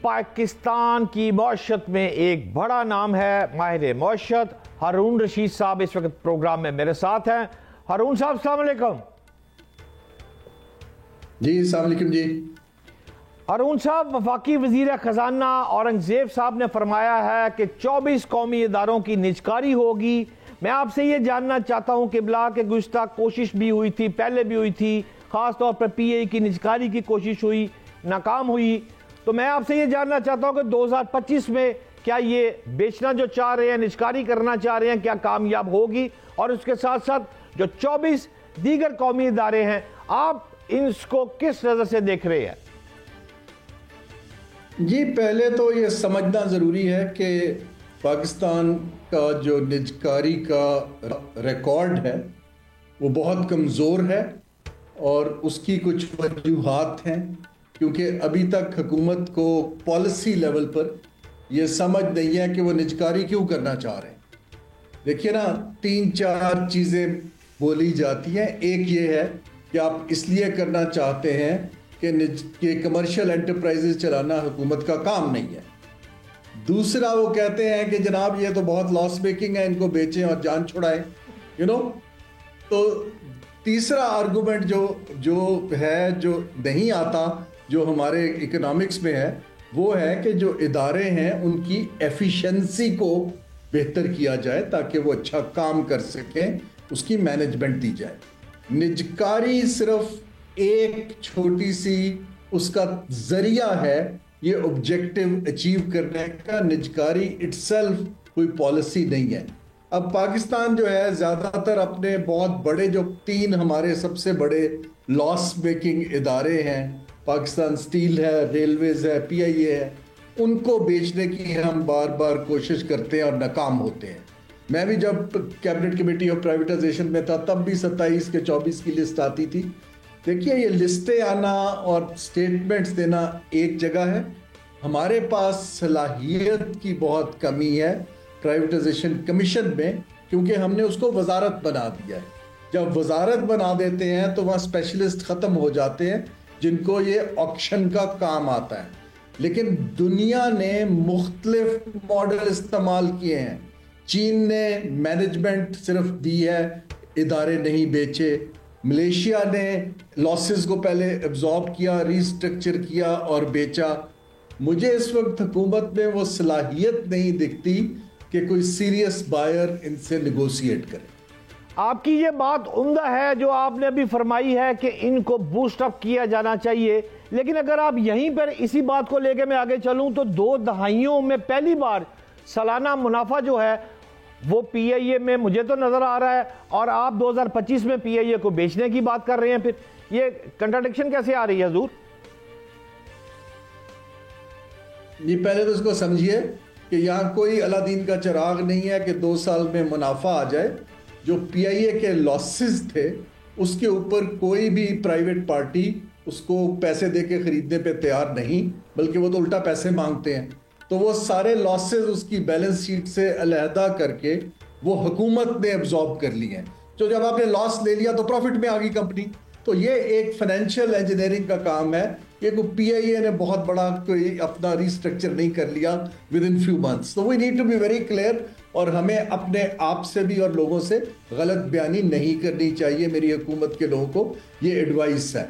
پاکستان کی معیشت میں ایک بڑا نام ہے ماہر معیشت ہارون رشید صاحب اس وقت پروگرام میں میرے ساتھ ہیں۔ ہارون صاحب السلام علیکم۔ جی السلام علیکم۔ جی ہارون صاحب، وفاقی وزیر خزانہ اورنگزیب صاحب نے فرمایا ہے کہ 24 قومی اداروں کی نجکاری ہوگی۔ میں آپ سے یہ جاننا چاہتا ہوں کہ بلا کے گزشتہ کوشش بھی ہوئی تھی، پہلے بھی ہوئی تھی، خاص طور پر پی اے کی نجکاری کی کوشش ہوئی، ناکام ہوئی، تو میں آپ سے یہ جاننا چاہتا ہوں کہ 2025 میں کیا یہ بیچنا جو چاہ رہے ہیں، نجکاری کرنا چاہ رہے ہیں، کیا کامیاب ہوگی؟ اور اس کے ساتھ ساتھ جو 24 دیگر قومی ادارے ہیں، آپ ان کو کس نظر سے دیکھ رہے ہیں؟ جی پہلے تو یہ سمجھنا ضروری ہے کہ پاکستان کا جو نجکاری کا ریکارڈ ہے وہ بہت کمزور ہے، اور اس کی کچھ وجوہات ہیں، کیونکہ ابھی تک حکومت کو پالیسی لیول پر یہ سمجھ نہیں ہے کہ وہ نجکاری کیوں کرنا چاہ رہے ہیں۔ دیکھیے نا، 3-4 چیزیں بولی جاتی ہیں۔ ایک یہ ہے کہ آپ اس لیے کرنا چاہتے ہیں کہ کمرشل انٹرپرائزز چلانا حکومت کا کام نہیں ہے۔ دوسرا وہ کہتے ہیں کہ جناب یہ تو بہت لاس میکنگ ہے، ان کو بیچیں اور جان چھڑائیں، تو تیسرا آرگومنٹ جو نہیں آتا، جو ہمارے اکنامکس میں ہے، وہ ہے کہ جو ادارے ہیں ان کی ایفیشنسی کو بہتر کیا جائے تاکہ وہ اچھا کام کر سکیں، اس کی مینجمنٹ دی جائے۔ نجکاری صرف ایک چھوٹی سی اس کا ذریعہ ہے یہ آبجیکٹو اچیو کرنے کا۔ نجکاری اٹ سیلف کوئی پالیسی نہیں ہے۔ اب پاکستان جو ہے زیادہ تر اپنے بہت بڑے جو 3 ہمارے سب سے بڑے لاس میکنگ ادارے ہیں، پاکستان سٹیل ہے، ریلویز ہے، پی آئی اے ہے، ان کو بیچنے کی ہم بار بار کوشش کرتے ہیں اور ناکام ہوتے ہیں۔ میں بھی جب کیبنٹ کمیٹی آف پرائیویٹائزیشن میں تھا تب بھی 27 کے 24 کی لسٹ آتی تھی۔ دیکھیے یہ لسٹیں آنا اور سٹیٹمنٹس دینا ایک جگہ ہے، ہمارے پاس صلاحیت کی بہت کمی ہے پرائیویٹائزیشن کمیشن میں، کیونکہ ہم نے اس کو وزارت بنا دیا ہے۔ جب وزارت بنا دیتے ہیں تو وہاں اسپیشلسٹ ختم ہو جاتے ہیں جن کو یہ آکشن کا کام آتا ہے۔ لیکن دنیا نے مختلف ماڈل استعمال کیے ہیں۔ چین نے مینجمنٹ صرف دی ہے، ادارے نہیں بیچے۔ ملیشیا نے لاسز کو پہلے ایبزارب کیا، ری سٹرکچر کیا اور بیچا۔ مجھے اس وقت حکومت میں وہ صلاحیت نہیں دکھتی کہ کوئی سیریس بائر ان سے نیگوشیٹ کرے۔ آپ کی یہ بات عمدہ ہے جو آپ نے ابھی فرمائی ہے کہ ان کو بوسٹ اپ کیا جانا چاہیے، لیکن اگر آپ یہیں پر اسی بات کو لے کے میں آگے چلوں تو 2 دہائیوں میں پہلی بار سالانہ منافع جو ہے وہ پی آئی اے میں مجھے تو نظر آ رہا ہے، اور آپ 2025 میں پی آئی اے کو بیچنے کی بات کر رہے ہیں۔ پھر یہ کنٹراڈکشن کیسے آ رہی ہے حضور؟ جی پہلے تو اس کو سمجھیے کہ یہاں کوئی اللہ دین کا چراغ نہیں ہے کہ 2 سال میں منافع آ جائے۔ جو پی آئی اے کے لاسز تھے اس کے اوپر کوئی بھی پرائیویٹ پارٹی اس کو پیسے دے کے خریدنے پہ تیار نہیں، بلکہ وہ تو الٹا پیسے مانگتے ہیں۔ تو وہ سارے لاسز اس کی بیلنس شیٹ سے علیحدہ کر کے وہ حکومت نے ایبزارب کر لی ہیں۔ تو جب آپ نے لاس لے لیا تو پروفٹ میں آ گئی کمپنی۔ تو یہ ایک فائنینشیل انجینئرنگ کا کام ہے۔ یہ کوئی پی آئی اے نے بہت بڑا کوئی اپنا ری اسٹرکچر نہیں کر لیا ود ان فیو منتھس۔ تو we need to be very clear, اور ہمیں اپنے آپ سے بھی اور لوگوں سے غلط بیانی نہیں کرنی چاہیے۔ میری حکومت کے لوگوں کو یہ ایڈوائس ہے۔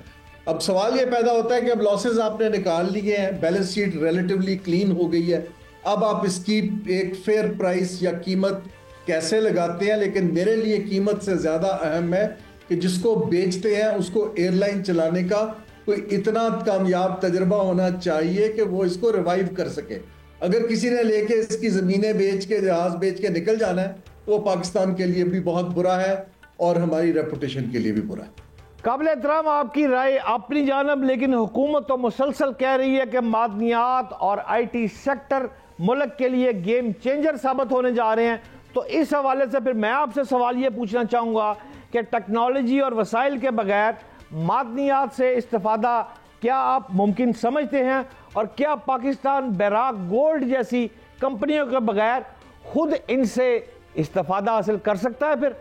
اب سوال یہ پیدا ہوتا ہے کہ اب لاسز آپ نے نکال لیے ہیں، بیلنس شیٹ ریلیٹیولی کلین ہو گئی ہے، اب آپ اس کی ایک فیئر پرائس یا قیمت کیسے لگاتے ہیں؟ لیکن میرے لیے قیمت سے زیادہ اہم ہے کہ جس کو بیچتے ہیں اس کو ایئر لائن چلانے کا کوئی اتنا کامیاب تجربہ ہونا چاہیے کہ وہ اس کو ریوائیو کر سکے۔ اگر کسی نے لے کے اس کی زمینیں بیچ کے، جہاز بیچ کے نکل جانا ہے تو وہ پاکستان کے لیے بھی بہت برا ہے اور ہماری ریپوٹیشن کے لیے بھی برا ہے۔ قابل احترام آپ کی رائے اپنی جانب، لیکن حکومت تو مسلسل کہہ رہی ہے کہ معدنیات اور آئی ٹی سیکٹر ملک کے لیے گیم چینجر ثابت ہونے جا رہے ہیں۔ تو اس حوالے سے پھر میں آپ سے سوال یہ پوچھنا چاہوں گا کہ ٹیکنالوجی اور وسائل کے بغیر معدنیات سے استفادہ کیا آپ ممکن سمجھتے ہیں؟ اور کیا پاکستان بیراک گولڈ جیسی کمپنیوں کے بغیر خود ان سے استفادہ حاصل کر سکتا ہے؟ پھر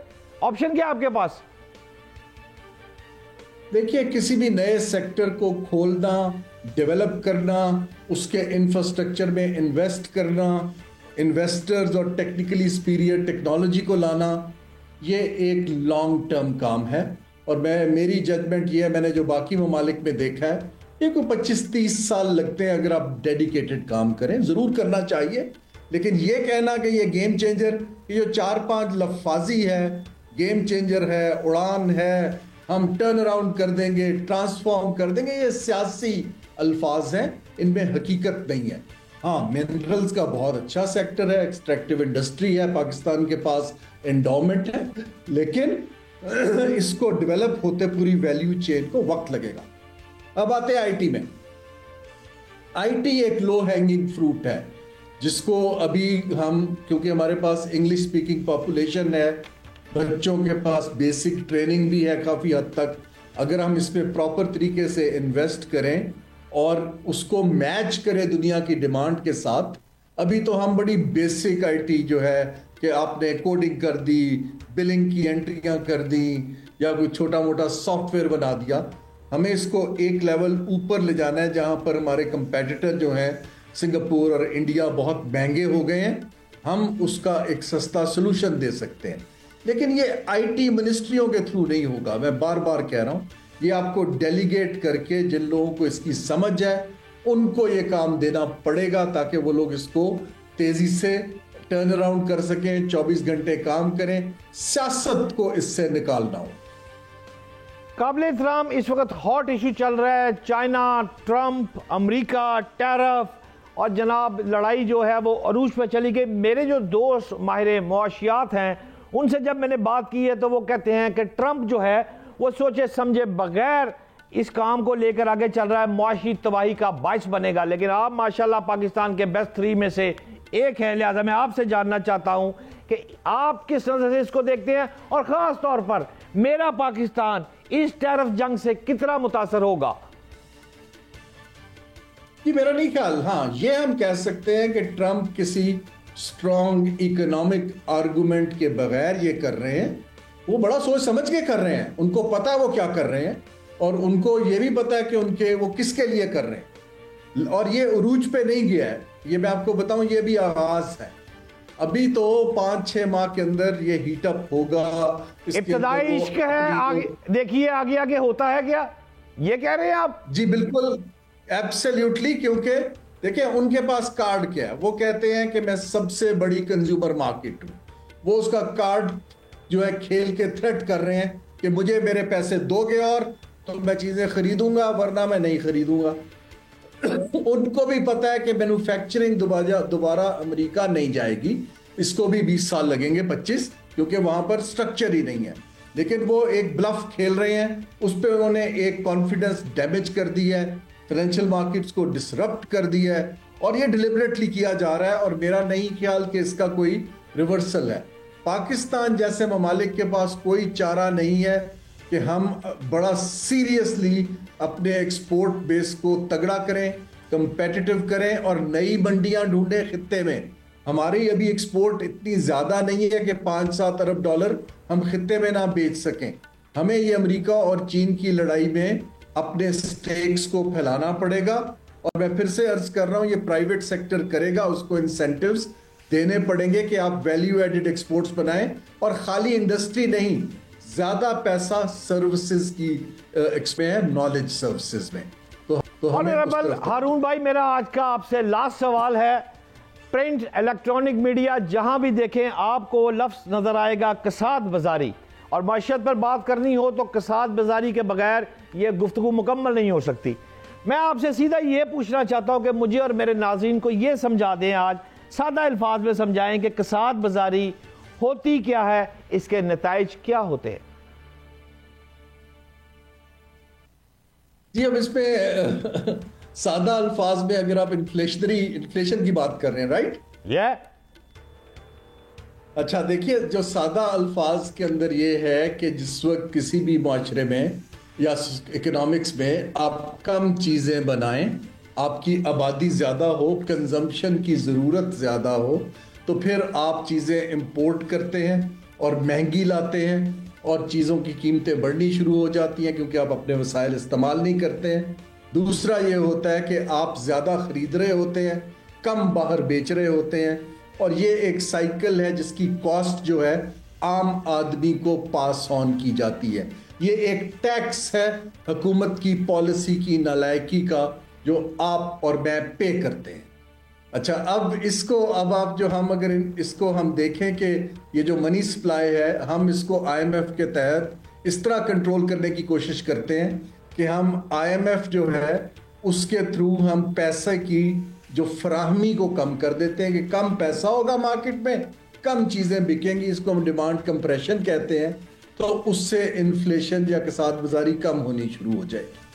آپشن کیا آپ کے پاس؟ دیکھیے کسی بھی نئے سیکٹر کو کھولنا ڈیولپ کرنا، اس کے انفراسٹرکچر میں انویسٹ کرنا، انویسٹرز اور ٹیکنیکلی سپیریئر ٹیکنالوجی کو لانا، یہ ایک لانگ ٹرم کام ہے. اور میری ججمنٹ یہ ہے، میں نے جو باقی ممالک میں دیکھا ہے، یہ کوئی 25-30 سال لگتے ہیں اگر آپ ڈیڈیکیٹڈ کام کریں. ضرور کرنا چاہیے، لیکن یہ کہنا کہ یہ گیم چینجر، یہ جو 4-5 لفاظی ہے، گیم چینجر ہے، اڑان ہے، ہم ٹرن اراؤنڈ کر دیں گے، ٹرانسفارم کر دیں گے، یہ سیاسی الفاظ ہیں، ان میں حقیقت نہیں ہے. ہاں، منرلز کا بہت اچھا سیکٹر ہے، ایکسٹریکٹیو انڈسٹری ہے، پاکستان کے پاس انڈومنٹ ہے، لیکن اس کو ڈیولپ ہوتے پوری ویلیو چین کو وقت لگے گا. اب آتے ہیں آئی ٹی میں. آئی ٹی ایک لو ہینگنگ فروٹ ہے جس کو ابھی ہم، کیونکہ ہمارے پاس انگلش سپیکنگ پاپولیشن ہے، بچوں کے پاس بیسک ٹریننگ بھی ہے کافی حد تک، اگر ہم اس پہ پراپر طریقے سے انویسٹ کریں اور اس کو میچ کریں دنیا کی ڈیمانڈ کے ساتھ. ابھی تو ہم بڑی بیسک آئی ٹی جو ہے کہ آپ نے کوڈنگ کر دی، بلنگ کی انٹریاں کر دی، یا کوئی چھوٹا موٹا سافٹ ویئر بنا دیا. ہمیں اس کو ایک لیول اوپر لے جانا ہے جہاں پر ہمارے کمپیٹیٹر جو ہیں سنگاپور اور انڈیا بہت مہنگے ہو گئے ہیں، ہم اس کا ایک سستا سلوشن دے سکتے ہیں. لیکن یہ آئی ٹی منسٹریوں کے تھرو نہیں ہوگا. میں بار بار کہہ رہا ہوں، یہ آپ کو ڈیلیگیٹ کر کے جن لوگوں کو اس کی سمجھ ہے ان کو یہ کام دینا پڑے گا تاکہ وہ لوگ اس کو تیزی سے ٹرن اراؤنڈ کر سکیں، 24 گھنٹے کام کریں، سیاست کو اس سے نکالنا ہو. قابل احترام اس وقت ہاٹ ایشو چل رہا ہے، چائنا، ٹرمپ، امریکہ، ٹیرف، اور جناب لڑائی جو ہے وہ عروج پہ چلی گئی. میرے جو دوست ماہر معاشیات ہیں ان سے جب میں نے بات کی ہے تو وہ کہتے ہیں کہ ٹرمپ جو ہے وہ سوچے سمجھے بغیر اس کام کو لے کر آگے چل رہا ہے، معاشی تباہی کا باعث بنے گا. لیکن آپ ماشاءاللہ پاکستان کے بیسٹ 3 میں سے ایک ہیں، لہذا میں آپ سے جاننا چاہتا ہوں کہ آپ کس نظر سے اس کو دیکھتے ہیں، اور خاص طور پر میرا پاکستان اس ٹیرف جنگ سے کتنا متاثر ہوگا؟ جی میرا نہیں خیال. ہاں، یہ ہم کہہ سکتے ہیں کہ ٹرمپ کسی سٹرونگ اکنامک آرگومنٹ کے بغیر یہ کر رہے ہیں. وہ بڑا سوچ سمجھ کے کر رہے ہیں، ان کو پتا ہے وہ کیا کر رہے ہیں، اور ان کو یہ بھی پتا ہے کہ وہ کس کے لیے کر رہے ہیں. اور یہ عروج پہ نہیں گیا ہے، یہ میں آپ کو بتاؤں، یہ بھی آغاز ہے. ابھی تو 5-6 ماہ کے اندر یہ ہیٹ اپ ہوگا. ابتدائی عشق ہے، دیکھیے آگے آگے ہوتا ہے کیا، یہ کہہ رہے ہیں آپ؟ جی بالکل، ایبسلیوٹلی. کیونکہ دیکھیں ان کے پاس کارڈ کیا ہے، وہ کہتے ہیں کہ میں سب سے بڑی کنزیومر مارکیٹ ہوں. وہ اس کا کارڈ جو ہے کھیل کے تھریٹ کر رہے ہیں کہ مجھے میرے پیسے دو گے اور تو میں چیزیں خریدوں گا، ورنہ میں نہیں خریدوں گا. ان کو بھی پتا ہے کہ مینوفیکچرنگ دوبارہ امریکہ نہیں جائے گی، اس کو بھی 20 سال لگیں گے، 25، کیونکہ وہاں پر سٹرکچر ہی نہیں ہے. لیکن وہ ایک بلف کھیل رہے ہیں، اس پہ انہوں نے ایک کانفیڈنس ڈیمیج کر دی ہے، فائنینشیل مارکیٹس کو ڈسرپٹ کر دیا ہے، اور یہ ڈیلیبریٹلی کیا جا رہا ہے. اور میرا نہیں خیال کہ اس کا کوئی ریورسل ہے. پاکستان جیسے ممالک کے پاس کوئی چارہ نہیں ہے کہ ہم بڑا سیریسلی اپنے ایکسپورٹ بیس کو تگڑا کریں، کمپیٹیٹو کریں اور نئی منڈیاں ڈھونڈیں خطے میں. ہماری ابھی ایکسپورٹ اتنی زیادہ نہیں ہے کہ 5-7 ارب ڈالر ہم خطے میں نہ بیچ سکیں. ہمیں یہ امریکہ اور چین کی لڑائی میں اپنے سٹیکس کو پھیلانا پڑے گا. اور میں پھر سے عرض کر رہا ہوں، یہ پرائیویٹ سیکٹر کرے گا، اس کو انسینٹیوز دینے پڑیں گے کہ آپ ویلیو ایڈڈ ایکسپورٹس بنائیں، اور خالی انڈسٹری نہیں، زیادہ پیسہ سروسز کی ایکسپے ہے، نالج سروسز میں. آنریبل ہارون بھائی، میرا آج کا آپ سے لاسٹ سوال ہے. پرنٹ، الیکٹرانک میڈیا جہاں بھی دیکھیں آپ کو لفظ نظر آئے گا کساد بازاری، اور معیشت پر بات کرنی ہو تو کساد بازاری کے بغیر یہ گفتگو مکمل نہیں ہو سکتی. میں آپ سے سیدھا یہ پوچھنا چاہتا ہوں کہ مجھے اور میرے ناظرین کو یہ سمجھا دیں، آج سادہ الفاظ میں سمجھائیں کہ کساد بازاری ہوتی کیا ہے، اس کے نتائج کیا ہوتے ہیں؟ جی اب اس میں سادہ الفاظ میں اگر آپ انفلیشن کی بات کر رہے ہیں، رائٹ؟ اچھا دیکھیے، جو سادہ الفاظ کے اندر یہ ہے کہ جس وقت کسی بھی معاشرے میں یا اکنامکس میں آپ کم چیزیں بنائیں، آپ کی آبادی زیادہ ہو، کنزمپشن کی ضرورت زیادہ ہو، تو پھر آپ چیزیں امپورٹ کرتے ہیں اور مہنگی لاتے ہیں، اور چیزوں کی قیمتیں بڑھنی شروع ہو جاتی ہیں کیونکہ آپ اپنے وسائل استعمال نہیں کرتے ہیں. دوسرا یہ ہوتا ہے کہ آپ زیادہ خرید رہے ہوتے ہیں، کم باہر بیچ رہے ہوتے ہیں، اور یہ ایک سائیکل ہے جس کی کاسٹ جو ہے عام آدمی کو پاس آن کی جاتی ہے۔ یہ ایک ٹیکس ہے حکومت کی پالیسی کی نالائکی کا جو آپ اور میں پے کرتے ہیں۔ اچھا، اب اگر اس کو ہم دیکھیں کہ یہ جو منی سپلائی ہے، ہم اس کو آئی ایم ایف کے تحت اس طرح کنٹرول کرنے کی کوشش کرتے ہیں کہ ہم آئی ایم ایف جو ہے اس کے تھرو ہم پیسے کی جو فراہمی کو کم کر دیتے ہیں کہ کم پیسہ ہوگا مارکیٹ میں، کم چیزیں بکیں گی، اس کو ہم ڈیمانڈ کمپریشن کہتے ہیں، تو اس سے انفلیشن یا کساد بازاری کم ہونی شروع ہو جائے گی۔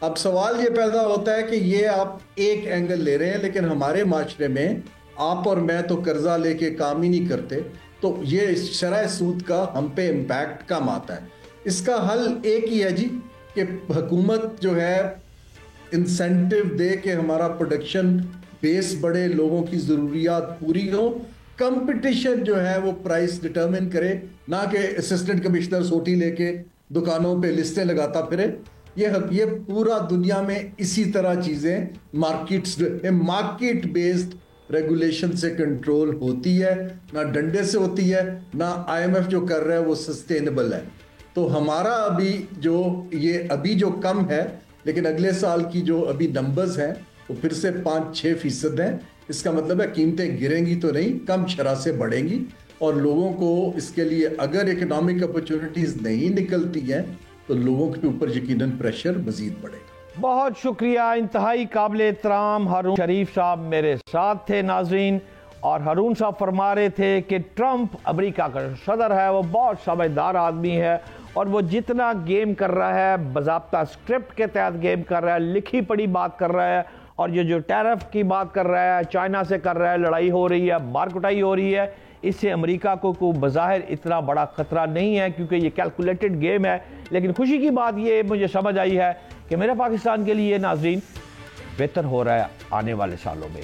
اب سوال یہ پیدا ہوتا ہے کہ یہ آپ ایک اینگل لے رہے ہیں، لیکن ہمارے معاشرے میں آپ اور میں تو قرضہ لے کے کام ہی نہیں کرتے، تو یہ شرح سود کا ہم پہ امپیکٹ کم آتا ہے۔ اس کا حل ایک ہی ہے جی، کہ حکومت جو ہے انسینٹیو دے کہ ہمارا پروڈکشن بیس بڑھے، لوگوں کی ضروریات پوری ہوں، کمپٹیشن جو ہے وہ پرائس ڈٹرمن کرے، نہ کہ اسسٹنٹ کمشنر سوٹی لے کے دکانوں پہ لسٹیں لگاتا پھرے۔ یہ پورا دنیا میں اسی طرح چیزیں مارکیٹ بیسڈ ریگولیشن سے کنٹرول ہوتی ہے، نہ ڈنڈے سے ہوتی ہے، نہ آئی ایم ایف جو کر رہا ہے وہ سسٹینیبل ہے۔ تو ہمارا ابھی جو کم ہے، لیکن اگلے سال کی جو ابھی نمبرز ہیں وہ پھر سے 5-6% ہیں۔ اس کا مطلب ہے قیمتیں گریں گی تو نہیں، کم شرح سے بڑھیں گی، اور لوگوں کو اس کے لیے اگر اکنامک اپرچونٹیز نہیں نکلتی ہیں تو لوگوں کے اوپر یقیناً پریشر مزید بڑھے گا۔ بہت شکریہ، انتہائی قابل احترام ہارون شریف صاحب میرے ساتھ تھے ناظرین، اور ہارون صاحب فرما رہے تھے کہ ٹرمپ امریکہ کا صدر ہے، وہ بہت سمجھدار آدمی ہے، اور وہ جتنا گیم کر رہا ہے باضابطہ سکرپٹ کے تحت گیم کر رہا ہے، لکھی پڑھی بات کر رہا ہے، اور یہ جو ٹیرف کی بات کر رہا ہے، چائنا سے کر رہا ہے، لڑائی ہو رہی ہے، مار کٹائی ہو رہی ہے، اس سے امریکہ کو کوئی بظاہر اتنا بڑا خطرہ نہیں ہے، کیونکہ یہ کیلکولیٹڈ گیم ہے۔ لیکن خوشی کی بات یہ مجھے سمجھ آئی ہے کہ میرے پاکستان کے لیے ناظرین بہتر ہو رہا ہے آنے والے سالوں میں۔